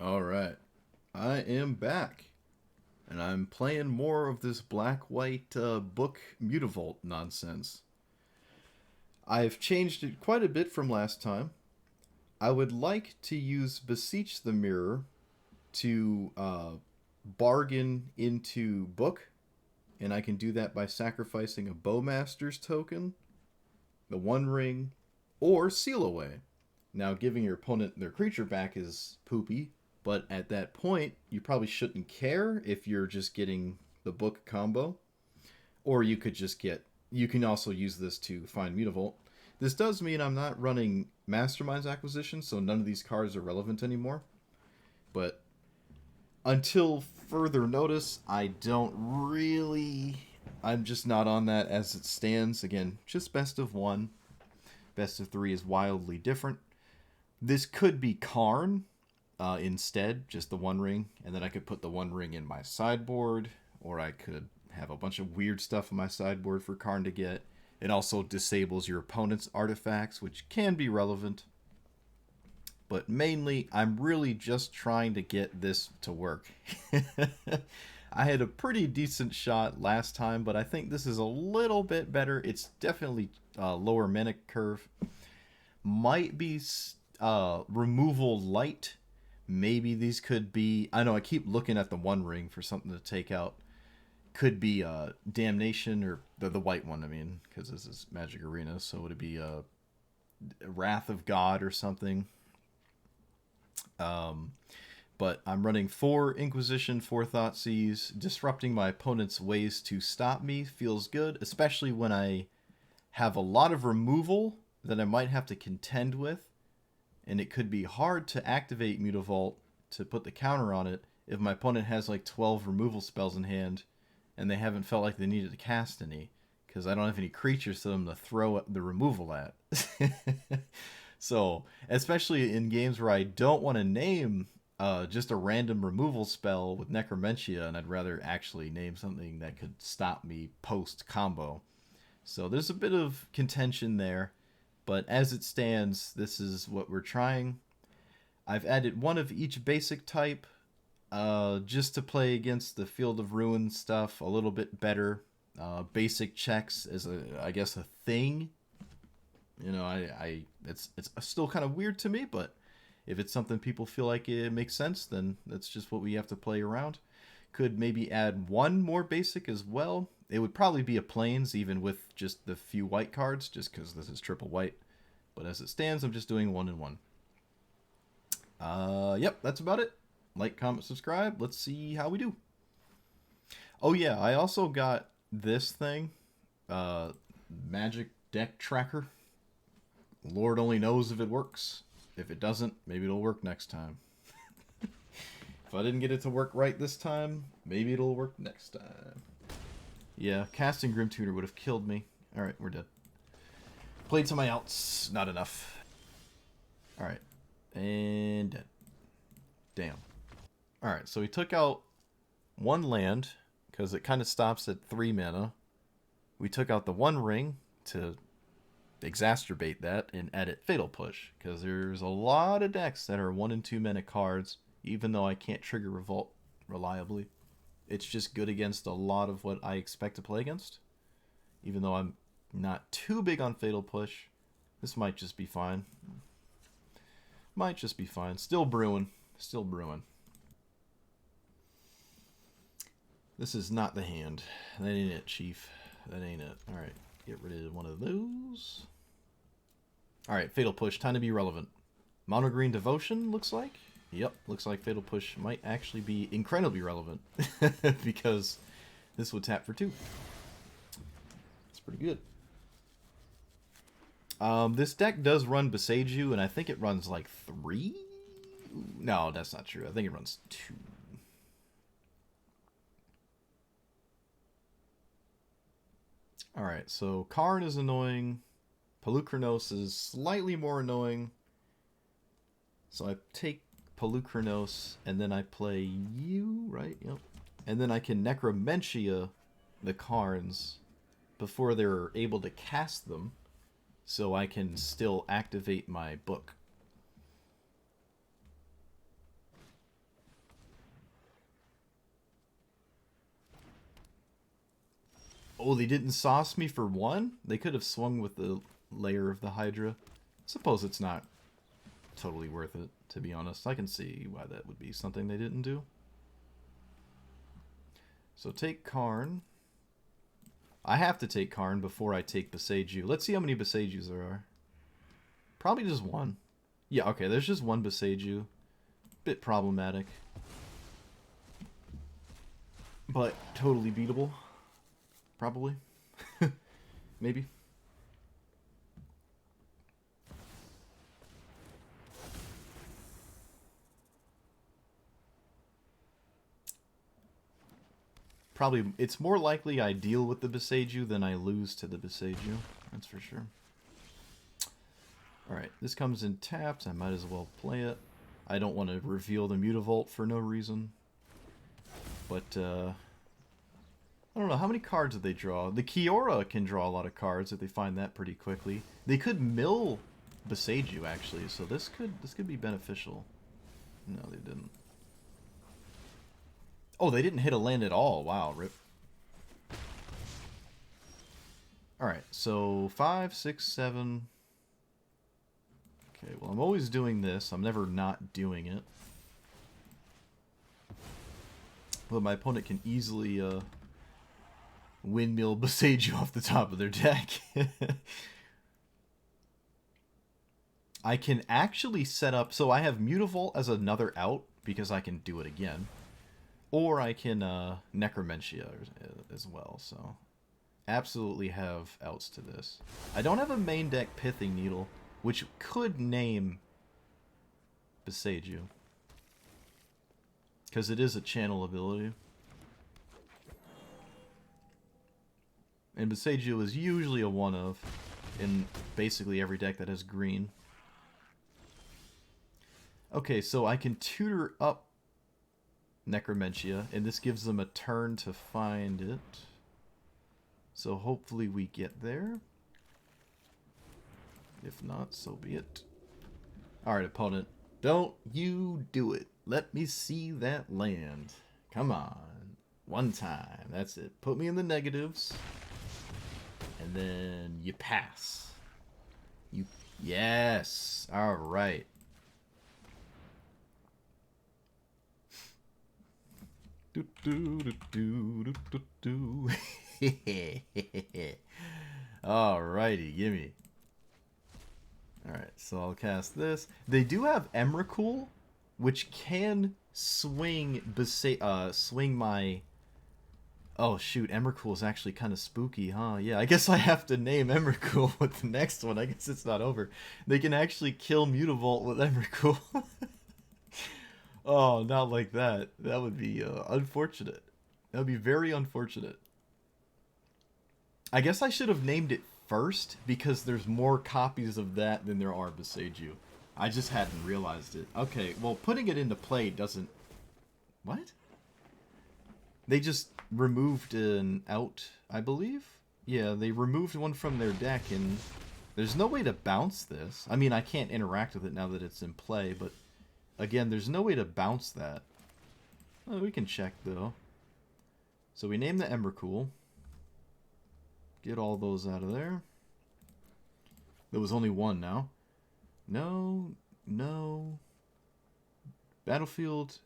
All right, I am back, and I'm playing more of this black-white book Mutavault nonsense. I've changed it quite a bit from last time. I would like to use Beseech the Mirror to bargain into book, and I can do that by sacrificing a Bowmaster's token, the One Ring, or Seal Away. Now, giving your opponent their creature back is poopy, but at that point, you probably shouldn't care if you're just getting the book combo. Or you could just get. You can also use this to find Mutavault. This does mean I'm not running Mastermind's acquisition, so none of these cards are relevant anymore. But until further notice, I don't really. I'm just not on that as it stands. Again, just best of one. Best of three is wildly different. This could be Karn instead, just the One Ring, and then I could put the One Ring in my sideboard, or I could have a bunch of weird stuff in my sideboard for Karn to get. It also disables your opponent's artifacts, which can be relevant. But mainly, I'm really just trying to get this to work. I had a pretty decent shot last time, but I think this is a little bit better. It's definitely lower mana curve. Might be removal light. Maybe these could be. I know I keep looking at the One Ring for something to take out. Could be Damnation, or the white one, I mean, because this is Magic Arena, so would it be Wrath of God or something? But I'm running 4 Inquisition, 4 Thoughtseize. Disrupting my opponent's ways to stop me feels good, especially when I have a lot of removal that I might have to contend with, and it could be hard to activate Mutavault to put the counter on it if my opponent has like 12 removal spells in hand and they haven't felt like they needed to cast any, because I don't have any creatures for them to throw the removal at. So, especially in games where I don't want to name just a random removal spell with Necromentia, and I'd rather actually name something that could stop me post combo. So there's a bit of contention there, but as it stands, this is what we're trying. I've added one of each basic type, just to play against the Field of Ruin stuff a little bit better. Basic checks is I guess a thing. You know, it's still kind of weird to me, but if it's something people feel like it makes sense, then that's just what we have to play around. Could maybe add one more basic as well. It would probably be a plains, even with just the few white cards, just because this is triple white. But as it stands, I'm just doing 1 and 1. Yep, that's about it. Like, comment, subscribe. Let's see how we do. Oh yeah, I also got this thing, Magic Deck Tracker. Lord only knows if it works. If it doesn't, maybe it'll work next time. If I didn't get it to work right this time, maybe it'll work next time. Yeah, casting Grim Tutor would have killed me. Alright, we're dead. Played to my outs. Not enough. Alright. And dead. Damn. Alright, so we took out 1 land, because it kind of stops at 3 mana. We took out the One Ring to exacerbate that and edit Fatal Push, because there's a lot of decks that are 1 and 2 mana cards, even though I can't trigger Revolt reliably. It's just good against a lot of what I expect to play against. Even though I'm not too big on Fatal Push, this might just be fine. Might just be fine. Still brewing. Still brewing. This is not the hand. That ain't it, Chief. That ain't it. Alright, get rid of one of those. Alright, Fatal Push. Time to be relevant. Mono Green Devotion, looks like. Yep, looks like Fatal Push might actually be incredibly relevant. Because this would tap for 2. It's pretty good. This deck does run Beseiju, and I think it runs like 3? No, that's not true. I think it runs 2. Alright, so Karn is annoying. Pelucranos is slightly more annoying. So I take Pelucranos, and then I play you, right? Yep. And then I can Necromentia the Karns before they're able to cast them, so I can still activate my book. Oh, they didn't sauce me for one? They could have swung with the layer of the Hydra. Suppose it's not totally worth it, to be honest. I can see why that would be something they didn't do. So take Karn. I have to take Karn before I take Boseiju. Let's see how many Boseijus there are. Probably just one. Yeah, okay, there's just one Boseiju. Bit problematic. But totally beatable. Probably. Maybe. Probably, it's more likely I deal with the Boseiju than I lose to the Boseiju. That's for sure. Alright, this comes in tapped. I might as well play it. I don't want to reveal the Mutavault for no reason. But, I don't know. How many cards did they draw? The Kiora can draw a lot of cards if they find that pretty quickly. They could mill Boseiju, actually, so this could be beneficial. No, they didn't. Oh, they didn't hit a land at all. Wow, rip. Alright, so 5, 6, 7. Okay, well, I'm always doing this. I'm never not doing it. But my opponent can easily windmill Boseiju off the top of their deck. I can actually set up... So I have Mutavault as another out, because I can do it again. Or I can Necromentia as well, so... Absolutely have outs to this. I don't have a main deck Pithing Needle, which could name Boseiju. Because it is a channel ability. And Boseiju is usually a one-of in basically every deck that has green. Okay, so I can tutor up Necromentia, and this gives them a turn to find it. So hopefully we get there. If not, so be it. Alright, opponent. Don't you do it. Let me see that land. Come on. One time. That's it. Put me in the negatives. And then you pass. You... Yes. Alright. Do do do do do do do. Alrighty, gimme. Alright, so I'll cast this. They do have Emrakul, which can swing swing my... Oh shoot, Emrakul is actually kind of spooky, huh? Yeah, I guess I have to name Emrakul with the next one. I guess it's not over. They can actually kill Mutavault with Emrakul. Oh, not like that. That would be unfortunate. That would be very unfortunate. I guess I should have named it first, because there's more copies of that than there are Boseiju. I just hadn't realized it. Okay, well, putting it into play doesn't... What? They just removed an out, I believe? Yeah, they removed one from their deck, and there's no way to bounce this. I mean, I can't interact with it now that it's in play, but... Again, there's no way to bounce that. Oh, we can check, though. So we name the Emrakul. Get all those out of there. There was only one now. No, no. Battlefield,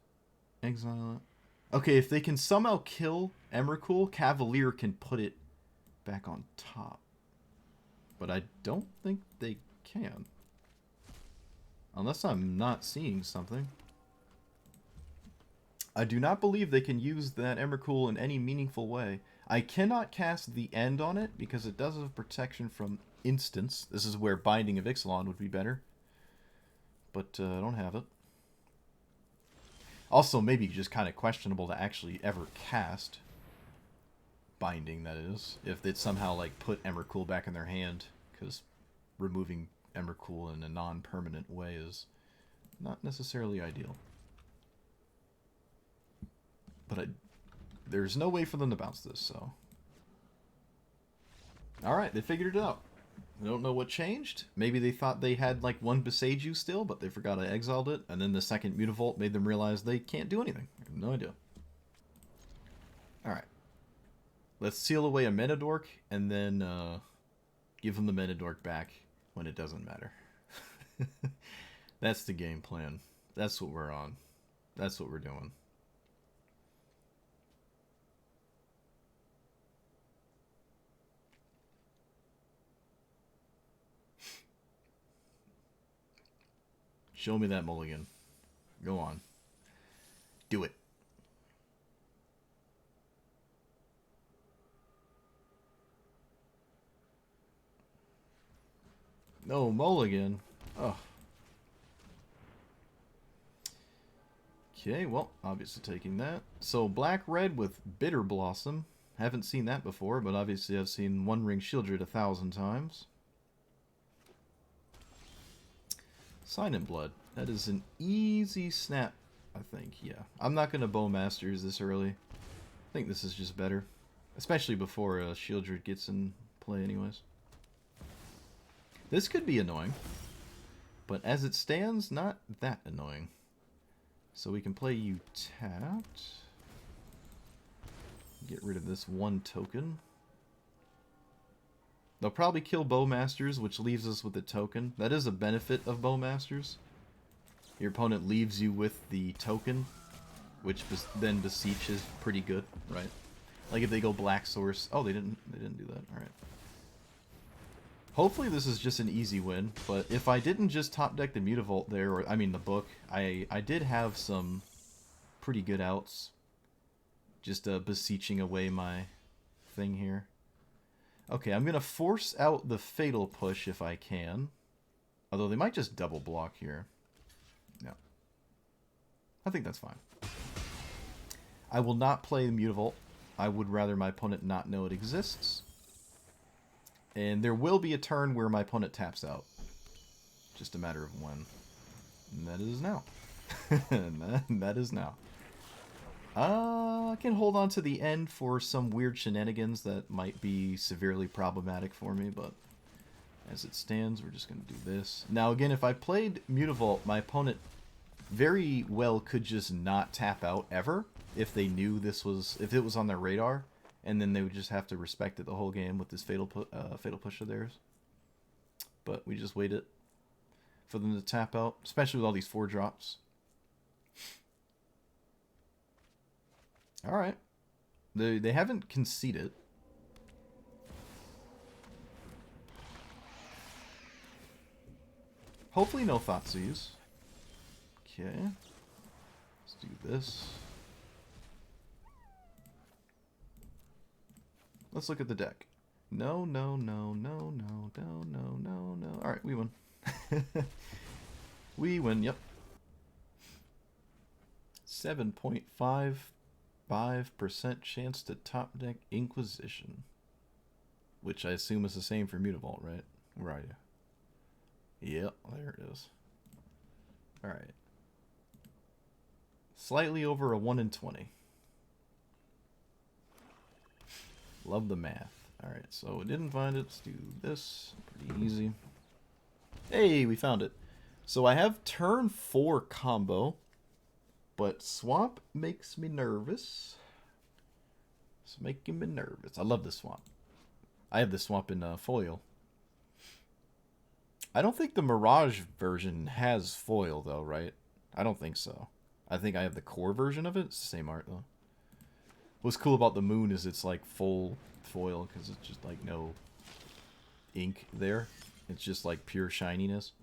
exile. Okay, if they can somehow kill Emrakul, Cavalier can put it back on top. But I don't think they can. Unless I'm not seeing something. I do not believe they can use that Emrakul in any meaningful way. I cannot cast the end on it because it does have protection from instants. This is where Binding of Ixalan would be better. But I don't have it. Also, maybe just kind of questionable to actually ever cast Binding, that is. If they'd somehow like put Emrakul back in their hand, because removing Emrakul in a non-permanent way is not necessarily ideal. But there's no way for them to bounce this, so... Alright, they figured it out. I don't know what changed. Maybe they thought they had like one Boseiju still, but they forgot I exiled it, and then the second Mutavault made them realize they can't do anything. I have no idea. Alright. Let's seal away a Menadork, and then give him the Menadork back when it doesn't matter. That's the game plan. That's what we're on. That's what we're doing. Show me that mulligan. Go on. Do it. No mulligan. Oh. Okay, well, obviously taking that. So black-red with Bitter Blossom. Haven't seen that before, but obviously I've seen One Ring Shieldred 1,000 times. Sign in Blood. That is an easy snap, I think. Yeah. I'm not going to Bowmasters this early. I think this is just better. Especially before Shieldred gets in play anyways. This could be annoying. But as it stands, not that annoying. So we can play you tapped. Get rid of this one token. They'll probably kill Bowmasters, which leaves us with a token. That is a benefit of Bowmasters. Your opponent leaves you with the token, which then beseeches pretty good, right? Like if they go Black Source. Oh, they didn't do that. All right. Hopefully this is just an easy win, but if I didn't just top deck the Mutavault there, or I mean the book, I did have some pretty good outs. Just beseeching away my thing here. Okay, I'm going to force out the Fatal Push if I can. Although they might just double block here. No. I think that's fine. I will not play the Mutavault. I would rather my opponent not know it exists. And there will be a turn where my opponent taps out. Just a matter of when. And that is now. that is now. I can hold on to the end for some weird shenanigans that might be severely problematic for me, but as it stands, we're just going to do this. Now, again, if I played Mutavault, my opponent very well could just not tap out ever if they knew this was, if it was on their radar, and then they would just have to respect it the whole game with this fatal push of theirs. But we just waited for them to tap out, especially with all these 4-drops. All right, they haven't conceded. Hopefully no Thoughtseize. Okay, let's do this. Let's look at the deck. No. All right, we win. We win. Yep. 7.55% chance to top deck Inquisition, which I assume is the same for Mutavault, right? Where are you? Yep, there it is. All right. Slightly over a 1 in 20. Love the math. Alright, so we didn't find it. Let's do this. Pretty easy. Hey, we found it. So I have turn 4 combo, but swamp makes me nervous. It's making me nervous. I love this swamp. I have this swamp in foil. I don't think the Mirage version has foil, though, right? I don't think so. I think I have the core version of it. It's the same art, though. What's cool about the moon is it's like full foil because it's just like no ink there. It's just like pure shininess.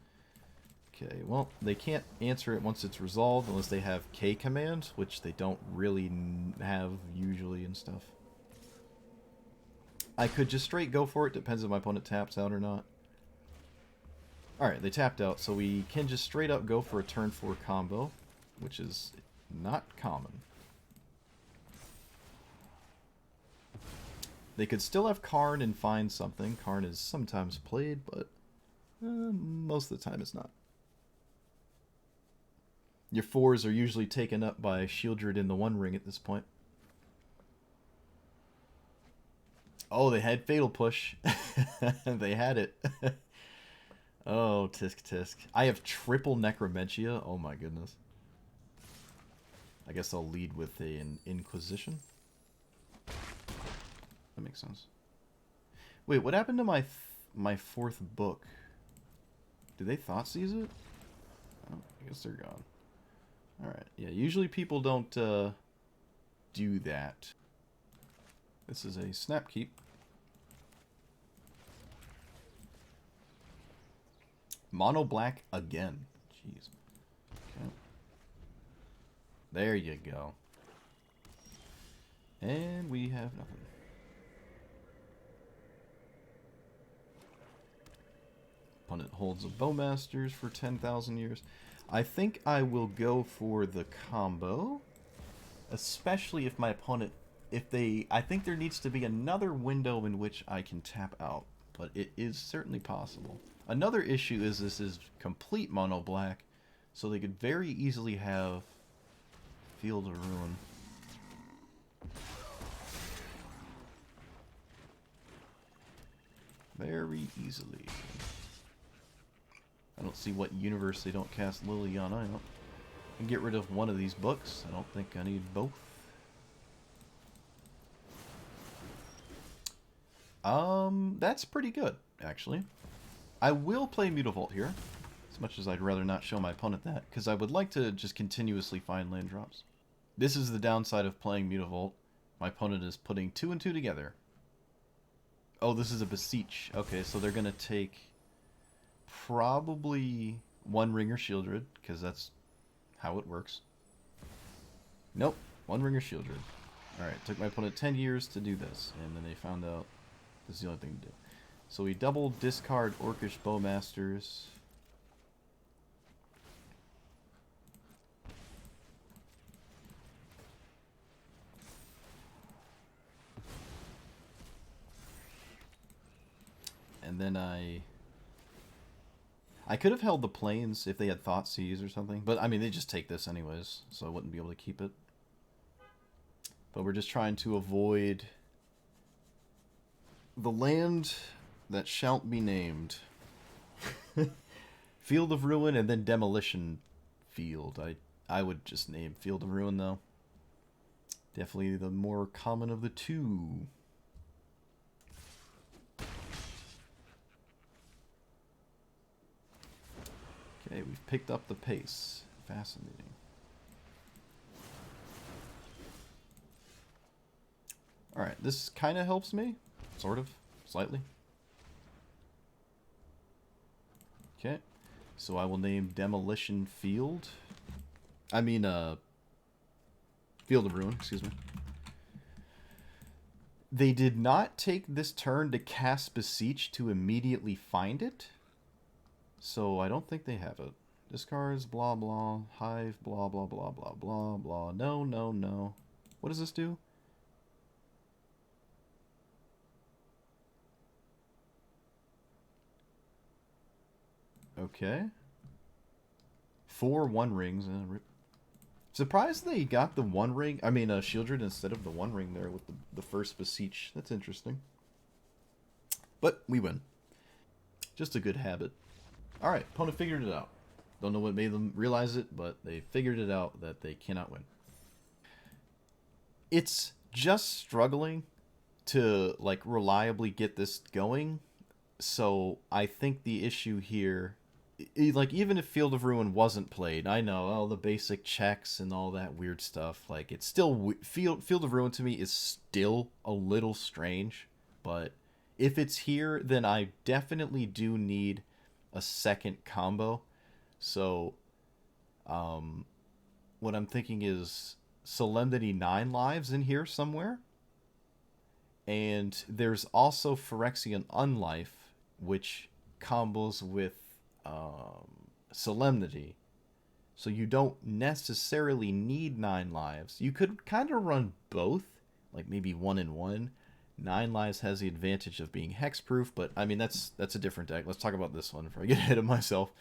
Okay, well, they can't answer it once it's resolved unless they have K commands, which they don't really have usually and stuff. I could just straight go for it. Depends if my opponent taps out or not. Alright, they tapped out, so we can just straight up go for a turn 4 combo, which is not common. They could still have Karn and find something. Karn is sometimes played, but most of the time it's not. Your 4s are usually taken up by Shieldred in the One Ring at this point. Oh, they had Fatal Push. They had it. Oh, tisk tisk. I have triple Necromentia. Oh my goodness. I guess I'll lead with an Inquisition. that makes sense. Wait, what happened to my fourth book? Did they Thoughtseize it? Oh, I guess they're gone. Alright, yeah, usually people don't do that. This is a Snapkeep. Mono black again. Jeez. Okay. There you go. And we have nothing. Opponent holds a Bowmasters for 10,000 years. I think I will go for the combo. Especially if my opponent... I think there needs to be another window in which I can tap out. But it is certainly possible. Another issue is this is complete mono black, so they could very easily have Field of Ruin. Very easily. I don't see what universe they don't cast Liliana. I can get rid of one of these books. I don't think I need both. That's pretty good, actually. I will play Mutavault here, as much as I'd rather not show my opponent that, because I would like to just continuously find land drops. This is the downside of playing Mutavault. My opponent is putting 2 and 2 together. Oh, this is a Beseech. Okay, so they're going to take probably One Ringer Shieldred, because that's how it works. Nope, One Ringer Shieldred. Alright, took my opponent 10 years to do this, and then they found out this is the only thing to do. So we double discard Orcish Bowmasters. And then I could have held the planes if they had Thoughtseize or something. But, I mean, they just take this anyways, so I wouldn't be able to keep it. But we're just trying to avoid the land that shan't be named. Field of Ruin and then Demolition Field. I would just name Field of Ruin, though. Definitely the more common of the two. Okay, we've picked up the pace. Fascinating. Alright, this kind of helps me. Sort of. Slightly. Okay. So I will name Demolition Field. I mean, Field of Ruin, excuse me. They did not take this turn to cast Beseech to immediately find it. So I don't think they have it. Discards, blah, blah. Hive, blah, blah, blah, blah, blah, blah. No, no, no. What does this do? Okay. 4 One Rings. Surprised they got the One Ring. I mean, Shieldred instead of the One Ring there with the first Beseech. That's interesting. But we win. Just a good habit. Alright, opponent figured it out. Don't know what made them realize it, but they figured it out that they cannot win. It's just struggling to, like, reliably get this going. So I think the issue here, like, even if Field of Ruin wasn't played, I know all the basic checks and all that weird stuff. Like, it's still Field of Ruin to me is still a little strange, but if it's here, then I definitely do need a second combo. So, what I'm thinking is Solemnity 9 lives in here somewhere. And there's also Phyrexian Unlife, which combos with Solemnity. So you don't necessarily need 9 lives. You could kind of run both, like maybe 1 and 1. 9 lives has the advantage of being hexproof, but I mean that's a different deck. Let's talk about this one before I get ahead of myself.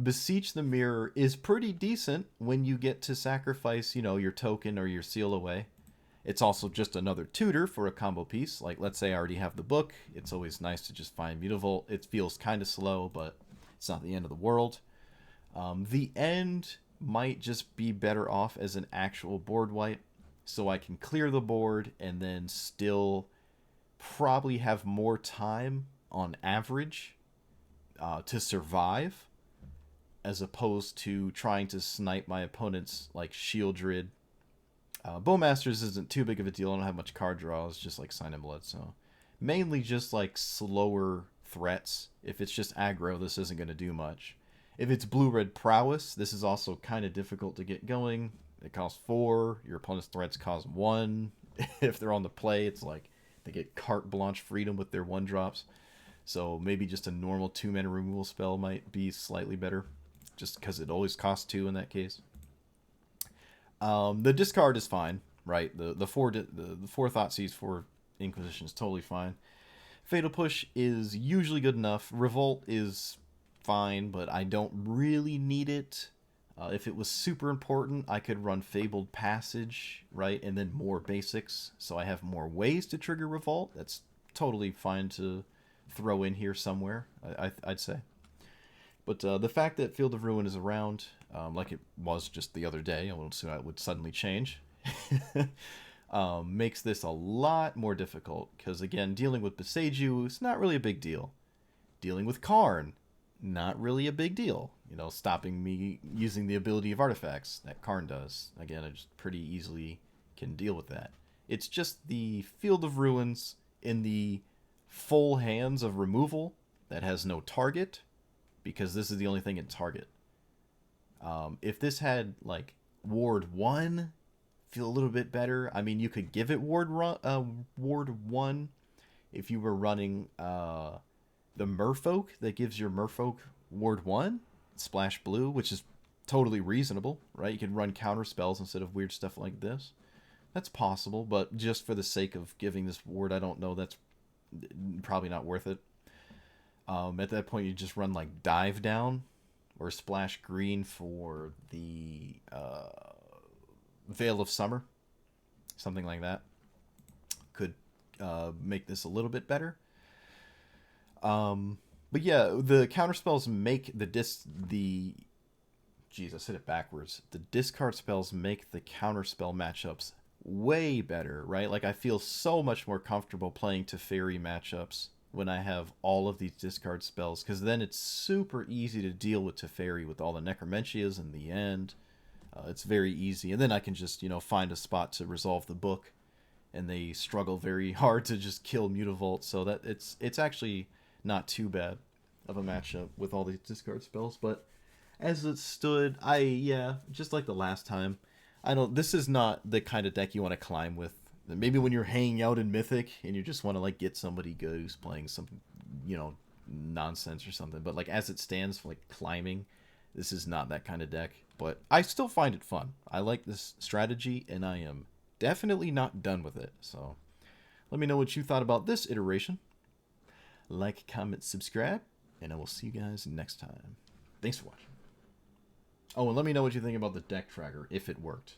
Beseech the Mirror is pretty decent when you get to sacrifice, you know, your token or your seal away. It's also just another tutor for a combo piece. Like, let's say I already have the book. It's always nice to just find Mutavault. It feels kind of slow, but it's not the end of the world. The end might just be better off as an actual board wipe, so I can clear the board and then still probably have more time on average to survive, as opposed to trying to snipe my opponent's like Shieldred. Bowmasters isn't too big of a deal. I don't have much card draw. It's just like Sign and Blood, so mainly just like slower threats. If it's just aggro, this isn't going to do much. If it's blue-red prowess, this is also kind of difficult to get going. It costs 4. Your opponent's threats cost 1. If they're on the play, it's like they get carte blanche freedom with their 1-drops. So maybe just a normal 2-mana removal spell might be slightly better, just because it always costs 2 in that case. The discard is fine, right? The four Thoughtseize, 4 Inquisition is totally fine. Fatal Push is usually good enough. Revolt is fine, but I don't really need it. If it was super important, I could run Fabled Passage, right? And then more basics, so I have more ways to trigger Revolt. That's totally fine to throw in here somewhere, I'd say. But the fact that Field of Ruin is around, like it was just the other day, I won't assume it would suddenly change, makes this a lot more difficult. Because again, dealing with Boseiju is not really a big deal. Dealing with Karn, not really a big deal. You know, stopping me using the ability of artifacts that Karn does. Again, I just pretty easily can deal with that. It's just the Field of Ruins in the full hands of removal that has no target, because this is the only thing in target. If this had like Ward 1, feel a little bit better. I mean, you could give it Ward 1 if you were running the Merfolk that gives your Merfolk Ward 1, Splash Blue, which is totally reasonable, right? You can run counter spells instead of weird stuff like this. That's possible, but just for the sake of giving this ward, I don't know, that's probably not worth it. At that point, you just run like Dive Down or Splash Green for the Veil of Summer. Something like that could make this a little bit better. But yeah, the counterspells make Jeez, I said it backwards. The discard spells make the counterspell matchups way better, right? Like, I feel so much more comfortable playing Teferi matchups when I have all of these discard spells, because then it's super easy to deal with Teferi with all the Necromentias in the end. It's very easy, and then I can just, find a spot to resolve the book, and they struggle very hard to just kill Mutavault, so that it's actually not too bad of a matchup with all these discard spells. But as it stood, just like the last time, this is not the kind of deck you want to climb with. Maybe when you're hanging out in Mythic and you just want to like get somebody good who's playing some, nonsense or something. But like as it stands for like climbing, this is not that kind of deck. But I still find it fun. I like this strategy, and I am definitely not done with it. So let me know what you thought about this iteration. Like, comment, subscribe, and I will see you guys next time. Thanks for watching. Oh, and let me know what you think about the deck tracker, if it worked.